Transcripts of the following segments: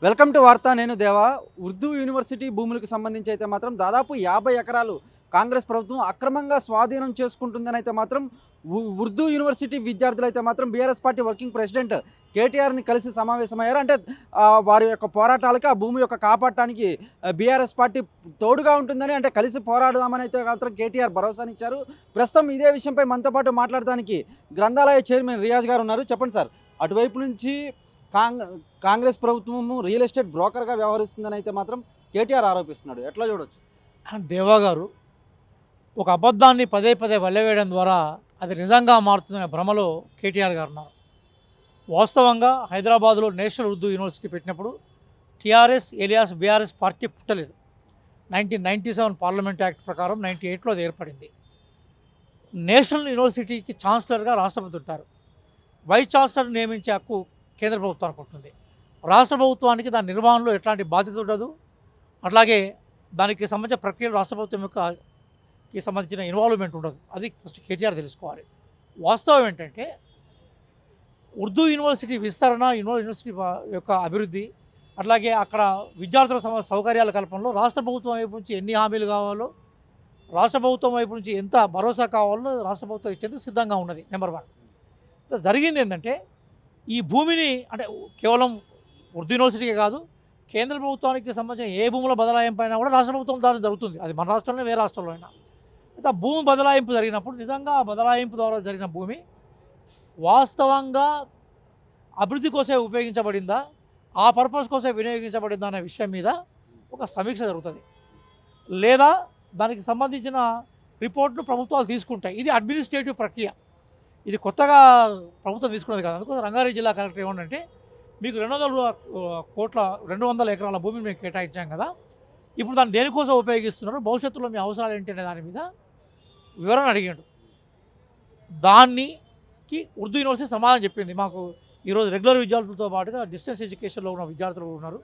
Welcome to వార్త. నేను దేవా. ఉర్దూ యూనివర్సిటీ భూములకు సంబంధించి అయితే మాత్రం దాదాపు 50 ఎకరాలు కాంగ్రెస్ ప్రభుత్వం అక్రమంగా స్వాధీనం చేసుకుంటుందని అయితే మాత్రం ఉర్దూ యూనివర్సిటీ విద్యార్థులు అయితే మాత్రం బీఆర్ఎస్ పార్టీ వర్కింగ్ ప్రెసిడెంట్ కేటీఆర్ని కలిసి సమావేశమయ్యారు. అంటే వారి యొక్క పోరాటాలకు ఆ భూమి యొక్క కాపాడటానికి బీఆర్ఎస్ పార్టీ తోడుగా ఉంటుందని, అంటే కలిసి పోరాడదామని అయితే మాత్రం కేటీఆర్ భరోసానిచ్చారు. ప్రస్తుతం ఇదే విషయంపై మనతో పాటు మాట్లాడడానికి గ్రంథాలయ చైర్మన్ రియాజ్ గారు ఉన్నారు. చెప్పండి సార్, అటువైపు నుంచి కాంగ్ కాంగ్రెస్ ప్రభుత్వము రియల్ ఎస్టేట్ బ్రోకర్‌గా వ్యవహరిస్తుందని అయితే మాత్రం కేటీఆర్ ఆరోపిస్తున్నాడు. ఎట్లా చూడొచ్చు? దేవా గారు ఒక అబద్ధాన్ని పదే పదే వల్లెవేయడం ద్వారా అది నిజంగా మారుతుందనే భ్రమలో కేటీఆర్ గారు ఉన్నారు. వాస్తవంగా హైదరాబాద్లో నేషనల్ ఉర్దూ యూనివర్సిటీ పెట్టినప్పుడు టీఆర్ఎస్ ఏలియాస్ బీఆర్ఎస్ పార్టీ పుట్టలేదు. 1997 పార్లమెంట్ యాక్ట్ ప్రకారం 98లో అది ఏర్పడింది. నేషనల్ యూనివర్సిటీకి ఛాన్సలర్గా రాష్ట్రపతి ఉంటారు. వైస్ ఛాన్సలర్ నియమించే హక్కు కేంద్ర ప్రభుత్వానికి ఉంటుంది. రాష్ట్ర ప్రభుత్వానికి దాని నిర్వహణలో ఎట్లాంటి బాధ్యత ఉండదు. అట్లాగే దానికి సంబంధించిన ప్రక్రియలు రాష్ట్ర ప్రభుత్వం కి సంబంధించిన ఇన్వాల్వ్మెంట్ ఉండదు. అది ఫస్ట్ కేటీఆర్ తెలుసుకోవాలి. వాస్తవం ఏంటంటే ఉర్దూ యూనివర్సిటీ విస్తరణ, యూనివర్సిటీ యొక్క అభివృద్ధి, అట్లాగే అక్కడ విద్యార్థుల సౌకర్యాల కల్పనలో రాష్ట్ర ప్రభుత్వం వైపు నుంచి ఎన్ని హామీలు కావాలో, రాష్ట్ర ప్రభుత్వం వైపు నుంచి ఎంత భరోసా కావాలో రాష్ట్ర ప్రభుత్వం ఇచ్చేందుకు సిద్ధంగా ఉన్నది. నెంబర్ 1. జరిగింది ఏంటంటే ఈ భూమిని అంటే కేవలం ఉర్దూ యూనివర్సిటీకే కాదు, కేంద్ర ప్రభుత్వానికి సంబంధించిన ఏ భూముల బదలాయింపు అయినా కూడా రాష్ట్ర ప్రభుత్వం ద్వారా జరుగుతుంది. అది మన రాష్ట్రంలో వేరే రాష్ట్రంలో అయినా. అయితే ఆ భూమి బదలాయింపు జరిగినప్పుడు నిజంగా ఆ బదలాయింపు ద్వారా జరిగిన భూమి వాస్తవంగా అభివృద్ధి కోసమే ఉపయోగించబడిందా, ఆ పర్పస్ కోసం వినియోగించబడిందా అనే విషయం మీద ఒక సమీక్ష జరుగుతుంది. లేదా దానికి సంబంధించిన రిపోర్ట్ను ప్రభుత్వాలు తీసుకుంటాయి. ఇది అడ్మినిస్ట్రేటివ్ ప్రక్రియ. ఇది కొత్తగా ప్రభుత్వం తీసుకున్నది కాదు. అందుకోసం రంగారెడ్డి జిల్లా కలెక్టర్ ఏమంటే మీకు 200 ఎకరాల భూమిని మేము కేటాయించాం కదా, ఇప్పుడు దాన్ని దేనికోసం ఉపయోగిస్తున్నారు, భవిష్యత్తులో మీ అవసరాలు ఏంటి అనే దాని మీద వివరణ అడిగాడు. దానికి ఉర్దూ యూనివర్సిటీ సమాధానం చెప్పింది. మాకు ఈరోజు రెగ్యులర్ విద్యార్థులతో పాటుగా డిస్టెన్స్ ఎడ్యుకేషన్లో ఉన్న విద్యార్థులు ఉన్నారు,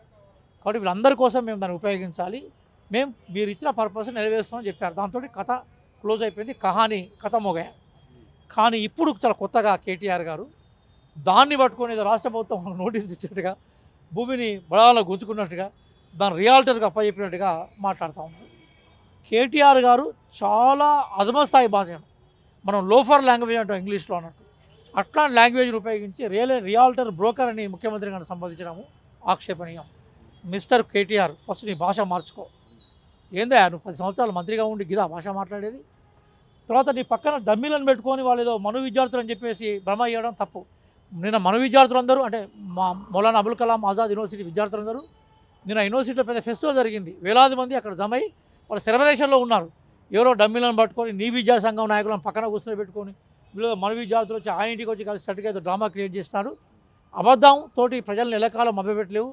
కాబట్టి వీళ్ళందరి కోసం మేము దాన్ని ఉపయోగించాలి, మేము మీరు ఇచ్చిన పర్పస్ నెరవేరుస్తామని చెప్పారు. దాంతో కథ క్లోజ్ అయిపోయింది, కథ మోగాయి. కానీ ఇప్పుడు చాలా కొత్తగా కేటీఆర్ గారు దాన్ని పట్టుకొని రాష్ట్ర ప్రభుత్వం నోటీస్ ఇచ్చినట్టుగా, భూమిని బడాలో గుంజుకున్నట్టుగా, దాని రియాల్టర్గా అప్పచెప్పినట్టుగా మాట్లాడుతూ ఉన్నారు. కేటీఆర్ గారు చాలా అధమస్థాయి భాష, మనం లోఫర్ లాంగ్వేజ్ అంటాం ఇంగ్లీష్లో అన్నట్టు, అట్లాంటి లాంగ్వేజ్ని ఉపయోగించి రియాల్టర్ బ్రోకర్ అని ముఖ్యమంత్రి గారిని సంబంధించడము ఆక్షేపణీయం. మిస్టర్ కేటీఆర్, ఫస్ట్ నీ భాష మార్చుకో. ఏందా నువ్వు 10 సంవత్సరాలు మంత్రిగా ఉండి గిదా భాష మాట్లాడేది? తర్వాత నీ పక్కన డమ్మీలను పెట్టుకొని వాళ్ళు ఏదో మను విద్యార్థులు అని చెప్పేసి భ్రమ ఇవ్వడం తప్పు. నిన్న మన విద్యార్థులందరూ అంటే మా మౌలానా అబుల్ కలాం ఆజాద్ యూనివర్సిటీ విద్యార్థులందరూ నిన్న యూనివర్సిటీలో పెద్ద ఫెస్టివల్ జరిగింది. వేలాది మంది అక్కడ జమై వాళ్ళు సెలబ్రేషన్లో ఉన్నారు. ఎవరో డమ్మీలను పట్టుకొని నీ విద్యా సంఘం నాయకులను పక్కన కూర్చొని పెట్టుకొని వీళ్ళు మన విద్యార్థులు వచ్చి ఆ ఇంటికి వచ్చి కలిసినట్టుగా ఏదో డ్రామా క్రియేట్ చేస్తున్నారు. అబద్ధం తోటి ప్రజలను ఎల్లకాలం మభ్యపెట్టలేవు.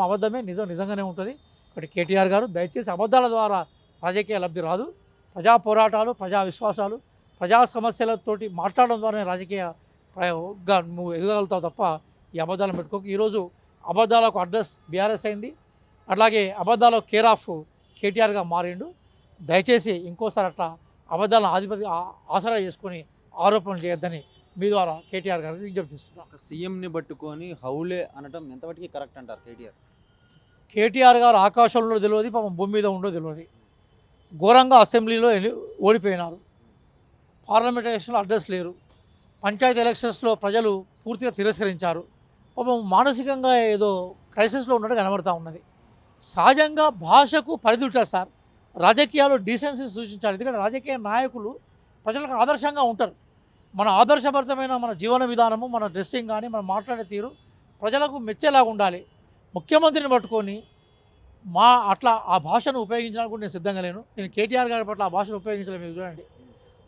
అబద్ధమే, నిజంగానే ఉంటుంది. ఒకటి కేటీఆర్ గారు దయచేసి అబద్ధాల ద్వారా రాజకీయ లబ్ధి రాదు. ప్రజా పోరాటాలు, ప్రజా విశ్వాసాలు, ప్రజా సమస్యలతోటి మాట్లాడడం ద్వారానే రాజకీయగా నువ్వు ఎదగలుగుతావు తప్ప ఈ అబద్ధాలను పెట్టుకోకు. ఈరోజు అబద్ధాలకు అడ్రస్ బీఆర్ఎస్ అయింది, అట్లాగే అబద్ధాలకు కేర్ ఆఫ్ కేటీఆర్గా మారిండు. దయచేసి ఇంకోసారి అట్లా అబద్ధాలను ఆసరా చేసుకొని ఆరోపణలు చేయొద్దని మీ ద్వారా కేటీఆర్ గారికి విజ్ఞప్తి చేస్తున్నాం. సీఎంని పట్టుకొని హౌలే అనడం ఎంతవరకు కరెక్ట్ అంటారు కేటీఆర్? కేటీఆర్ గారు ఆకాశంలో తెలియదు, పాపం భూమి మీద ఉండో తెలియదు. ఘోరంగా అసెంబ్లీలో ఓడిపోయినారు, పార్లమెంట్ ఎలక్షన్లో అడ్రస్ లేరు, పంచాయతీ ఎలక్షన్స్లో ప్రజలు పూర్తిగా తిరస్కరించారు. పాపం మానసికంగా ఏదో క్రైసిస్లో ఉన్నట్టు కనబడుతూ ఉన్నది. సహజంగా భాషకు పరిధి ఉంటుంది సార్. రాజకీయాలు డీసెన్సీ సూచించాలి. ఎందుకంటే రాజకీయ నాయకులు ప్రజలకు ఆదర్శంగా ఉంటారు. మన ఆదర్శభరితమైన మన జీవన విధానము, మన డ్రెస్సింగ్ కానీ, మన మాట్లాడే తీరు ప్రజలకు మెచ్చేలాగా ఉండాలి. ముఖ్యమంత్రిని పట్టుకొని అట్లా ఆ భాషను ఉపయోగించడానికి కూడా నేను సిద్ధంగా లేను. నేను కేటీఆర్ గారి పట్ల ఆ భాషను ఉపయోగించలేదు. మీరు చూడండి,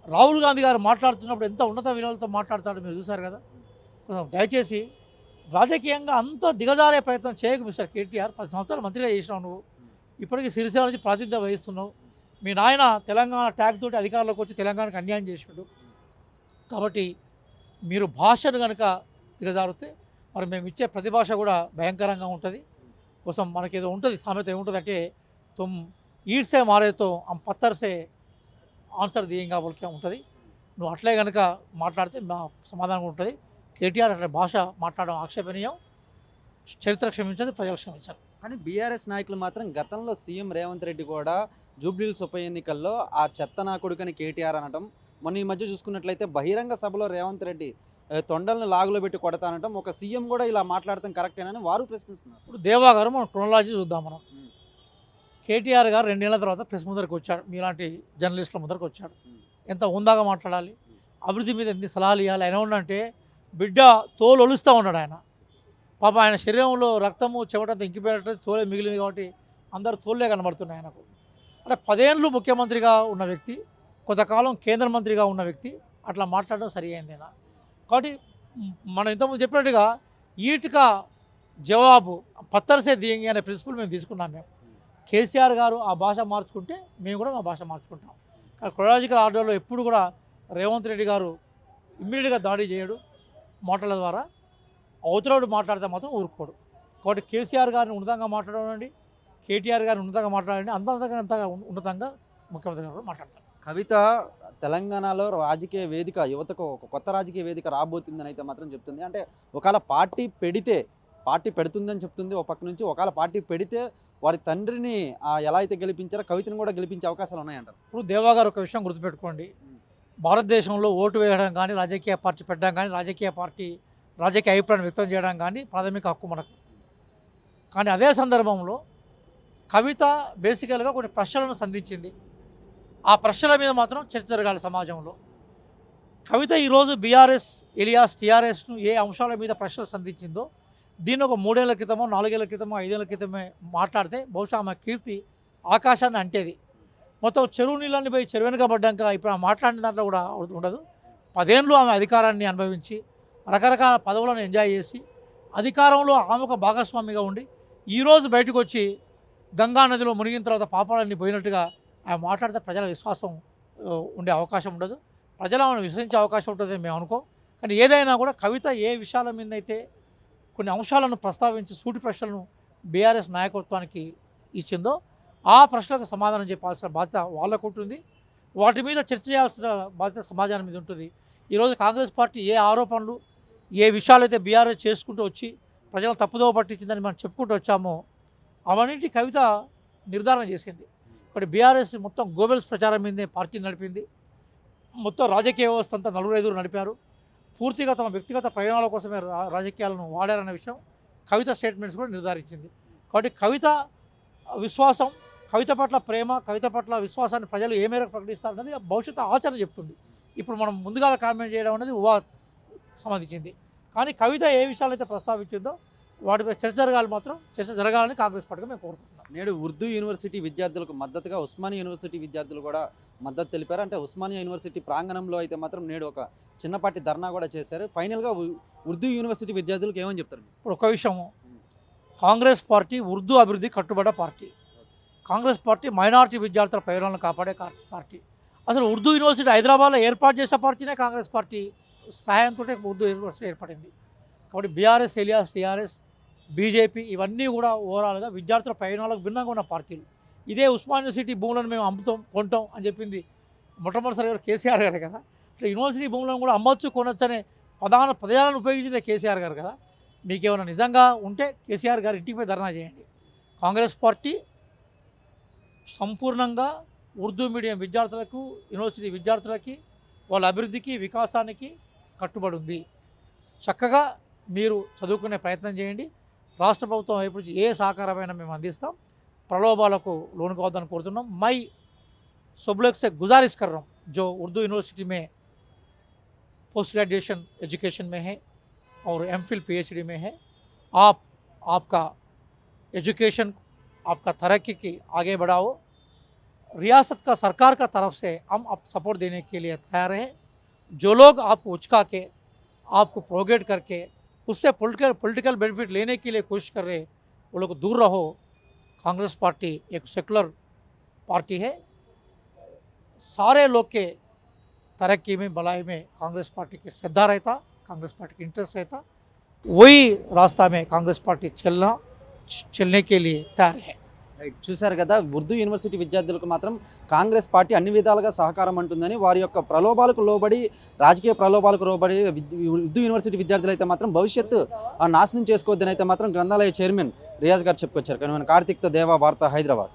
రాహుల్ గాంధీ గారు మాట్లాడుతున్నప్పుడు ఎంత ఉన్నత విలువలతో మాట్లాడతాడో మీరు చూశారు కదా. దయచేసి రాజకీయంగా అంత దిగజారే ప్రయత్నం చేయకు మిస్టర్ కేటీఆర్. 10 సంవత్సరాలు మంత్రిగా చేసినావు నువ్వు, ఇప్పటికీ సిరిసేన నుంచి ప్రాతినిధ్యం వహిస్తున్నావు. మీ నాయన తెలంగాణ ట్యాగ్ తోటి అధికారంలోకి వచ్చి తెలంగాణకు అన్యాయం చేసినాడు. కాబట్టి మీరు భాషను కనుక దిగజారితే మరి మేము ఇచ్చే ప్రతి భాష కూడా భయంకరంగా ఉంటుంది. కోసం మనకేదో ఉంటుంది, సామెత ఏముంటుందంటే తుమ్ ఈడ్ సే మారే తో హమ్ పత్తర్ సే ఆన్సర్ దియంగా బోల్కే ఉంటుంది. నువ్వు అట్లే కనుక మాట్లాడితే మా సమాధానం ఉంటుంది. కేటీఆర్ అట్లా భాష మాట్లాడడం ఆక్షేపణీయం. చరిత్ర క్షమించదు, ప్రజలు క్షమించరు. కానీ బీఆర్ఎస్ నాయకులు మాత్రం గతంలో సీఎం రేవంత్ రెడ్డి కూడా జూబ్లీహిల్స్ ఉప ఎన్నికల్లో ఆ చెత్త నా కొడుకని కేటీఆర్ అనటం, మొన్న ఈ మధ్య చూసుకున్నట్లయితే బహిరంగ సభలో రేవంత్ రెడ్డి తొండలను లాగులో పెట్టి కొడతానటం, ఒక సీఎం కూడా ఇలా మాట్లాడటం కరెక్టేనని వారు ప్రశ్నిస్తున్నారు. ఇప్పుడు దేవా గారు మనం క్రోనాలజీ చూద్దాం. మనం ఉమ్. కేటీఆర్ గారు 2 ఏళ్ల తర్వాత ప్రెస్ ముందరకు వచ్చాడు, మీలాంటి జర్నలిస్టుల ముందరకు వచ్చాడు. ఎంత హుందాగా మాట్లాడాలి, అభివృద్ధి మీద ఎన్ని సలహాలు ఇవ్వాలి. ఆయన ఉండంటే బిడ్డ తోలు ఒలుస్తూ ఉన్నాడు. ఆయన పాప ఆయన శరీరంలో రక్తము చెమటంతా ఇంకిపోయినట్టు తోలే మిగిలింది కాబట్టి అందరు తోళ్ళే కనబడుతున్నాయి ఆయనకు. అంటే 10 ఏళ్ళు ముఖ్యమంత్రిగా ఉన్న వ్యక్తి, కొంతకాలం కేంద్ర మంత్రిగా ఉన్న వ్యక్తి అట్లా మాట్లాడడం సరి అయిందేనా? కాబట్టి మనం ఇంతకుముందు చెప్పినట్టుగా ఈటుక జవాబు పత్తర్సే దియంగి అనే ప్రిన్సిపల్ మేము తీసుకున్నాం. మేము కేసీఆర్ గారు ఆ భాష మార్చుకుంటే మేము కూడా మా భాష మార్చుకుంటాం. కానీ క్రొనాలజికల్ ఆర్డర్లో ఎప్పుడు కూడా రేవంత్ రెడ్డి గారు ఇమ్మీడియట్గా దాడి చేయడు మాటల ద్వారా. అవతలవాడు మాట్లాడితే మాత్రం ఊరుకోడు. కాబట్టి కేసీఆర్ గారిని ఉన్నతంగా మాట్లాడండి, కేటీఆర్ గారిని ఉన్నతంగా మాట్లాడండి, అంతగా ఉన్నతంగా ముఖ్యమంత్రి గారు మాట్లాడతారు. కవిత తెలంగాణలో రాజకీయ వేదిక యువతకు ఒక కొత్త రాజకీయ వేదిక రాబోతుందని అయితే మాత్రం చెప్తుంది. అంటే ఒకవేళ పార్టీ పెడుతుందని చెప్తుంది ఒక పక్క నుంచి. ఒకవేళ పార్టీ పెడితే వారి తండ్రిని ఎలా అయితే గెలిపించారో కవితను కూడా గెలిపించే అవకాశాలు ఉన్నాయంటారు. ఇప్పుడు దేవా గారు ఒక విషయం గుర్తుపెట్టుకోండి. భారతదేశంలో ఓటు వేయడం కానీ, రాజకీయ పార్టీ పెట్టడం కానీ, రాజకీయ అభిప్రాయం వ్యక్తం చేయడం కానీ ప్రాథమిక హక్కు మనకు. కానీ అదే సందర్భంలో కవిత బేసికల్గా కొన్ని ప్రశ్నలను సంధించింది. ఆ ప్రశ్నల మీద మాత్రం చర్చ జరగాలి సమాజంలో. కవిత ఈరోజు బీఆర్ఎస్ ఎలియాస్ టీఆర్ఎస్ను ఏ అంశాల మీద ప్రశ్నలు సంధించిందో దీన్ని ఒక 3 ఏళ్ల క్రితమో, 4 ఏళ్ల క్రితమో, 5 ఏళ్ల క్రితమే మాట్లాడితే బహుశా ఆమె కీర్తి ఆకాశాన్ని అంటేది. మొత్తం చెరువు నీళ్ళని పోయి చెరువు వెనుక పడ్డాక ఇప్పుడు ఆమె మాట్లాడిన దాంట్లో కూడా ఉండదు. 10 ఏళ్ళు ఆమె అధికారాన్ని అనుభవించి రకరకాల పదవులను ఎంజాయ్ చేసి అధికారంలో ఆమె ఒక భాగస్వామిగా ఉండి ఈరోజు బయటకు వచ్చి గంగా నదిలో మునిగిన తర్వాత పాపాలన్నీ పోయినట్టుగా ఆమె మాట్లాడితే ప్రజల విశ్వాసం ఉండే అవకాశం ఉండదు, ప్రజలు ఆమెను విశ్వసించే అవకాశం ఉంటుందని మేము అనుకోం. కానీ ఏదైనా కూడా కవిత ఏ విషయాల మీద అయితే కొన్ని అంశాలను ప్రస్తావించి సూటి ప్రశ్నలను బీఆర్ఎస్ నాయకత్వానికి ఇచ్చిందో ఆ ప్రశ్నలకు సమాధానం చెప్పాల్సిన బాధ్యత వాళ్ళకు ఉంటుంది. వాటి మీద చర్చ చేయాల్సిన బాధ్యత సమాజానికి మీద ఉంటుంది. ఈరోజు కాంగ్రెస్ పార్టీ ఏ ఆరోపణలు, ఏ విషయాలైతే బీఆర్ఎస్ చేసుకుంటూ వచ్చి ప్రజలను తప్పుదోవ పట్టించిందని మనం చెప్పుకుంటూ వచ్చామో అవన్నింటి కవిత నిర్ధారణ చేసింది. ఇక్కడ బీఆర్ఎస్ మొత్తం గోబెల్స్ ప్రచారం మీదే పార్టీ నడిపింది. మొత్తం రాజకీయ వ్యవస్థ అంతా 4-5 నడిపారు. పూర్తిగా తమ వ్యక్తిగత ప్రయోజనాల కోసమే రాజకీయాలను వాడారన్న విషయం కవిత స్టేట్మెంట్స్ కూడా నిర్ధారించింది. కాబట్టి కవిత విశ్వాసం, కవిత పట్ల ప్రేమ, కవిత పట్ల విశ్వాసాన్ని ప్రజలు ఏ మేరకు ప్రకటిస్తారన్నది భవిష్యత్తు ఆచరణ చెప్తుంది. ఇప్పుడు మనం ముందుగా కామెంట్ చేయడం అనేది ఊహ సంబంధించింది. కానీ కవిత ఏ విషయాలైతే ప్రస్తావించిందో వాటిపై చర్చ జరగాలని కాంగ్రెస్ పార్టీగా మేము కోరుకుంటున్నాం. నేడు ఉర్దూ యూనివర్సిటీ విద్యార్థులకు మద్దతుగా ఉస్మానియా యూనివర్సిటీ విద్యార్థులు కూడా మద్దతు తెలిపారు. అంటే ఉస్మానియా యూనివర్సిటీ ప్రాంగణంలో అయితే మాత్రం నేడు ఒక చిన్నపాటి ధర్నా కూడా చేశారు. ఫైనల్గా ఉర్దూ యూనివర్సిటీ విద్యార్థులకు ఏమని చెప్తారు? ఇప్పుడు ఒక విషయము, కాంగ్రెస్ పార్టీ ఉర్దూ అభివృద్ధి కట్టుబడ్డ పార్టీ. కాంగ్రెస్ పార్టీ మైనారిటీ విద్యార్థుల ప్రయోజనాలను కాపాడే పార్టీ. అసలు ఉర్దూ యూనివర్సిటీ హైదరాబాద్లో ఏర్పాటు చేసిన పార్టీనే కాంగ్రెస్ పార్టీ సహాయంతో ఉర్దూ యూనివర్సిటీ ఏర్పడింది. కాబట్టి బీఆర్ఎస్ ఎలియాస్ టీఆర్ఎస్ బీజేపీ ఇవన్నీ కూడా ఓవరాల్గా విద్యార్థుల ప్రయోజనాలకు భిన్నంగా ఉన్న పార్టీలు. ఇదే ఉస్మాన్ యూనివర్సిటీ భూములను మేము అమ్ముతాం కొంటాం అని చెప్పింది మొట్టమొదటిసారి కేసీఆర్ గారు కదా. ఇట్లా యూనివర్సిటీ భూములను కూడా అమ్మొచ్చు కొనొచ్చు అనే పదజాలను ఉపయోగించిందే కేసీఆర్ గారు కదా. మీకేమైనా నిజంగా ఉంటే కేసీఆర్ గారు ఇంటికి పోయి ధర్నా చేయండి. కాంగ్రెస్ పార్టీ సంపూర్ణంగా ఉర్దూ మీడియం విద్యార్థులకు, యూనివర్సిటీ విద్యార్థులకి, వాళ్ళ అభివృద్ధికి, వికాసానికి కట్టుబడి ఉంది. చక్కగా మీరు చదువుకునే ప్రయత్నం చేయండి. రాష్ట్ర ప్రభుత్వం వైపు నుంచి ఏ సహకారమైనా మేము అందిస్తాం. ప్రలోభాలకు లోను కావద్దని కోరుతున్నాం. మై सब से गुजारिश कर रहा हूँ जो उर्दू यूनिवर्सिटी में पोस्ट ग्रेजुएशन एजुकेशन में है और एमफिल पीएचडी में है, आपका एजुकेशन, आपका तरक्की की आगे बढ़ाओ। रियासत का सरकार का तरफ से हम आप सपोर्ट देने के लिए तैयार हैं। जो लोग आपको उचका के, आपको प्रोगेट करके उससे पॉलिटिकल बेनिफिट लेने के लिए कोशिश कर रहे, वो लोग दूर रहो। कांग्रेस पार्टी एक सेकुलर पार्टी है। सारे लोग के तरक्की में, भलाई में कांग्रेस पार्टी की श्रद्धा रहता, कांग्रेस पार्टी की इंटरेस्ट रहता। वही रास्ता में कांग्रेस पार्टी चलने के लिए तैयार है। రైట్. చూశారు కదా, ఉర్దూ యూనివర్సిటీ విద్యార్థులకు మాత్రం కాంగ్రెస్ పార్టీ అన్ని విధాలుగా సహకారం అంటుందని, వారి యొక్క ప్రలోభాలకు లోబడి, రాజకీయ ప్రలోభాలకు లోబడి ఉర్దూ యూనివర్సిటీ విద్యార్థులు అయితే మాత్రం భవిష్యత్తు నాశనం చేసుకోవద్దని అయితే మాత్రం గ్రంథాలయ చైర్మన్ రియాజ్ గారు చెప్పుకొచ్చారు. కానీ మన కార్తీక్తో దేవా, వార్త, హైదరాబాద్.